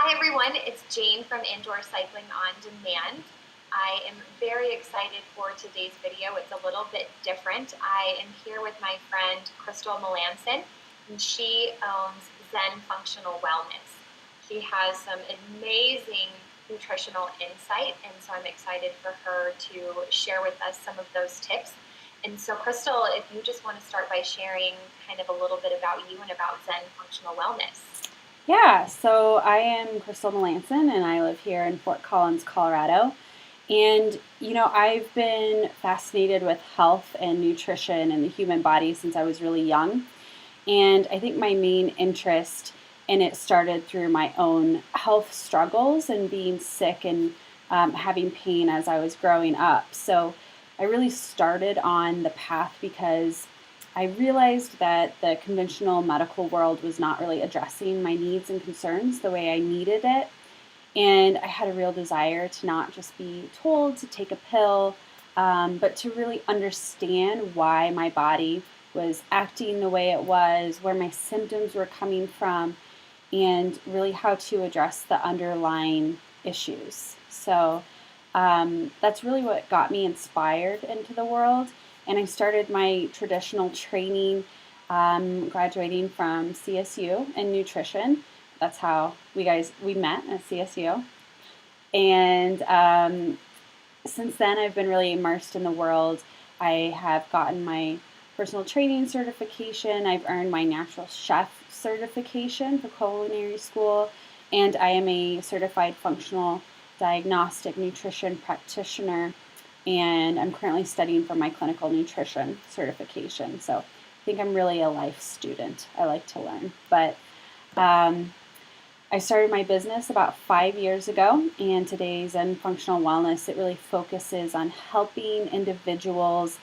Hi everyone, it's Jane from Indoor Cycling on Demand. I am very excited for today's video. It's a little bit different. I am here with my friend Crystal Melanson, and she owns Zen Functional Wellness. She has some amazing nutritional insight, and so I'm excited for her to share with us some of those tips. And so Crystal, if you just want to start by sharing kind of a little bit about you and about Zen Functional Wellness. Yeah, so I am Crystal Melanson and I live here in Fort Collins, Colorado. And, I've been fascinated with health and nutrition and the human body since I was really young. And I think my main interest in it started through my own health struggles and being sick and having pain as I was growing up. So I really started on the path because I realized that the conventional medical world was not really addressing my needs and concerns the way I needed it. And I had a real desire to not just be told to take a pill, but to really understand why my body was acting the way it was, where my symptoms were coming from, and really how to address the underlying issues. So that's really what got me inspired into the world. And I started my traditional training, graduating from CSU in nutrition. That's how we met at CSU. And since then, I've been really immersed in the world. I have gotten my personal training certification. I've earned my natural chef certification for culinary school, and I am a certified functional diagnostic nutrition practitioner, and I'm currently studying for my clinical nutrition certification. So I think I'm really a life student. I like to learn. But I started my business about 5 years ago, and today's Zen Functional Wellness, it really focuses on helping individuals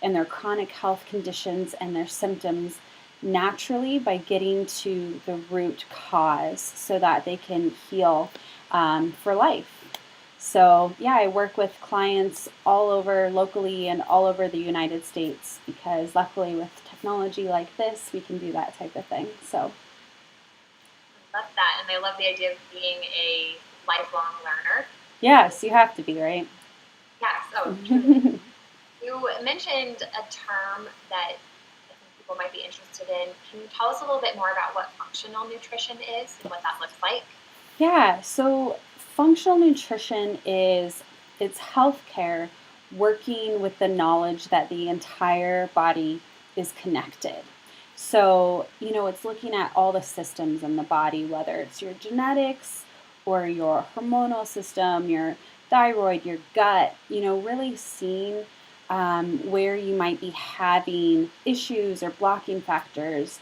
and their chronic health conditions and their symptoms naturally by getting to the root cause so that they can heal for life. So yeah, I work with clients all over locally and all over the United States because luckily with technology like this, we can do that type of thing. So I love that, and I love the idea of being a lifelong learner. yes, you have to be, right? Yes, truly. You mentioned a term that I think people might be interested in. Can you tell us a little bit more about what functional nutrition is and what that looks like? Yeah, so functional nutrition it's healthcare working with the knowledge that the entire body is connected. So, it's looking at all the systems in the body, whether it's your genetics or your hormonal system, your thyroid, your gut, really seeing where you might be having issues or blocking factors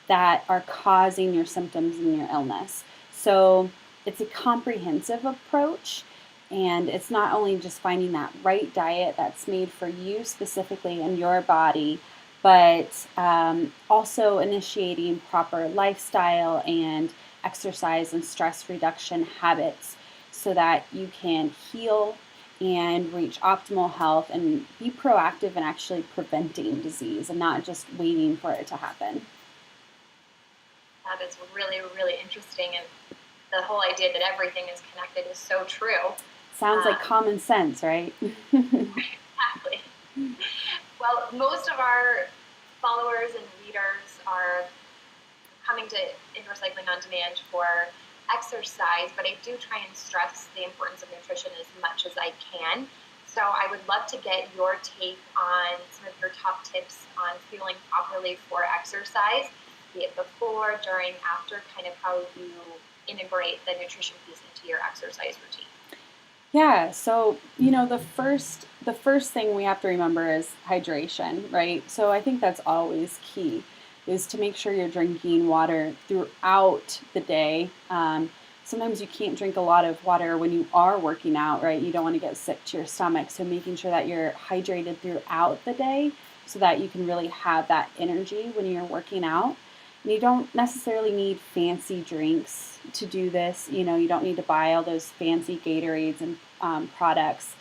that are causing your symptoms and your illness. So it's a comprehensive approach, and it's not only just finding that right diet that's made for you specifically in your body, but also initiating proper lifestyle and exercise and stress reduction habits so that you can heal and reach optimal health and be proactive in actually preventing disease and not just waiting for it to happen. That is really, really interesting, and the whole idea that everything is connected is so true. Sounds like common sense, right? Exactly. Well, most of our followers and readers are coming to Indoor Cycling on Demand for exercise, but I do try and stress the importance of nutrition as much as I can. So I would love to get your take on some of your top tips on fueling properly for exercise, be it before, during, after, kind of how you integrate the nutrition piece into your exercise routine. Yeah, so the first thing we have to remember is hydration, right? So I think that's always key, is to make sure you're drinking water throughout the day. Sometimes you can't drink a lot of water when you are working out, right? You don't want to get sick to your stomach, so making sure that you're hydrated throughout the day so that you can really have that energy when you're working out. And you don't necessarily need fancy drinks to do this. You don't need to buy all those fancy Gatorades and products.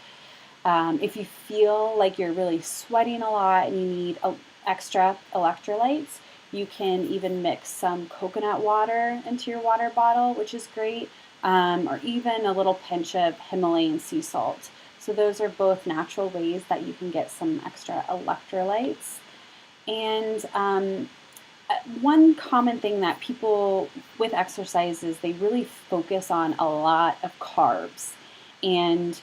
If you feel like you're really sweating a lot and you need extra electrolytes, you can even mix some coconut water into your water bottle, which is great. or even a little pinch of Himalayan sea salt. So those are both natural ways that you can get some extra electrolytes. And one common thing that people with exercise is they really focus on a lot of carbs. And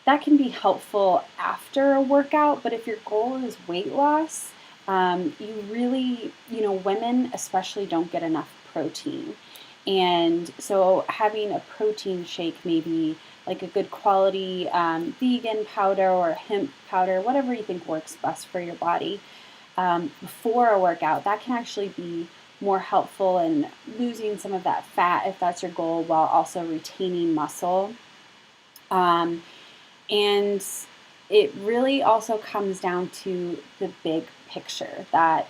that can be helpful after a workout, but if your goal is weight loss, you really, women especially don't get enough protein. And so having a protein shake, maybe like a good quality vegan powder or hemp powder, whatever you think works best for your body, before a workout, that can actually be more helpful in losing some of that fat if that's your goal, while also retaining muscle. And it really also comes down to the big picture that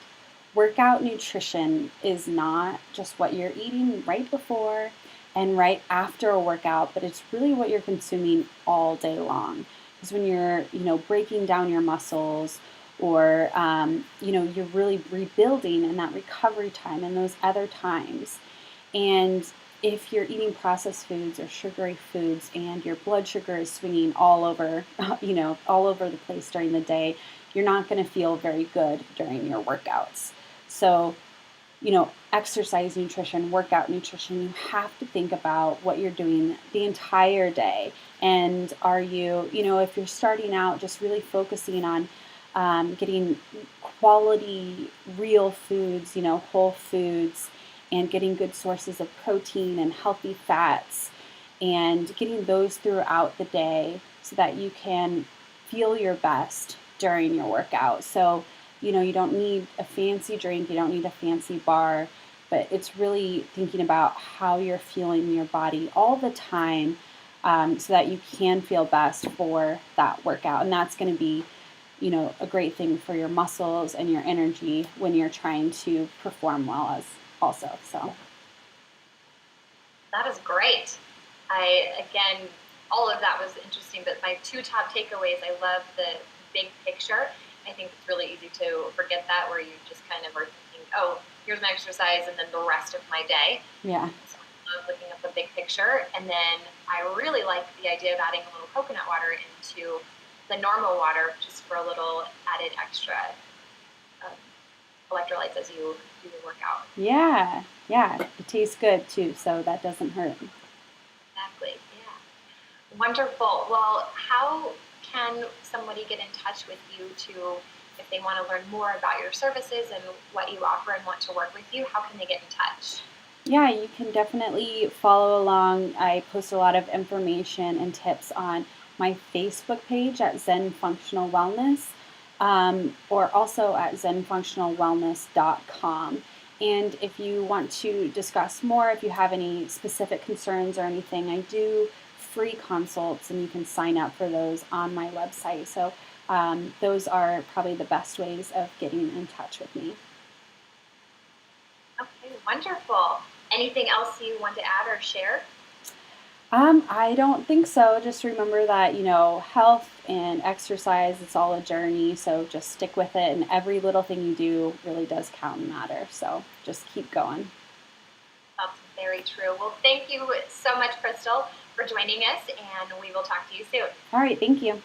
workout nutrition is not just what you're eating right before and right after a workout, but it's really what you're consuming all day long. Because when you're, breaking down your muscles, or you're really rebuilding in that recovery time and those other times. And if you're eating processed foods or sugary foods and your blood sugar is swinging all over, all over the place during the day, you're not going to feel very good during your workouts. So, exercise nutrition, workout nutrition, you have to think about what you're doing the entire day. And are you, if you're starting out, just really focusing on getting quality, real foods, whole foods, and getting good sources of protein and healthy fats, and getting those throughout the day so that you can feel your best during your workout. So, you don't need a fancy drink, you don't need a fancy bar, but it's really thinking about how you're feeling in your body all the time, so that you can feel best for that workout. And that's going to be a great thing for your muscles and your energy when you're trying to perform well as also. So that is great. Again, all of that was interesting, but my two top takeaways, I love the big picture. I think it's really easy to forget that, where you just kind of are thinking, oh, here's my exercise and then the rest of my day. Yeah. So I love looking at the big picture. And then I really like the idea of adding a little coconut water into the normal water, just for a little added extra electrolytes as you do your workout. Yeah, it tastes good too, so that doesn't hurt. Exactly, yeah. Wonderful. Well, how can somebody get in touch with you if they want to learn more about your services and what you offer and want to work with you? How can they get in touch? Yeah, you can definitely follow along. I post a lot of information and tips on my Facebook page at Zen Functional Wellness, or also at zenfunctionalwellness.com. And if you want to discuss more, if you have any specific concerns or anything, I do free consults, and you can sign up for those on my website. So those are probably the best ways of getting in touch with me. Okay, wonderful. Anything else you want to add or share? I don't think so. Just remember that, health and exercise, it's all a journey. So just stick with it. And every little thing you do really does count and matter. So just keep going. That's very true. Well, thank you so much, Crystal, for joining us. And we will talk to you soon. All right. Thank you.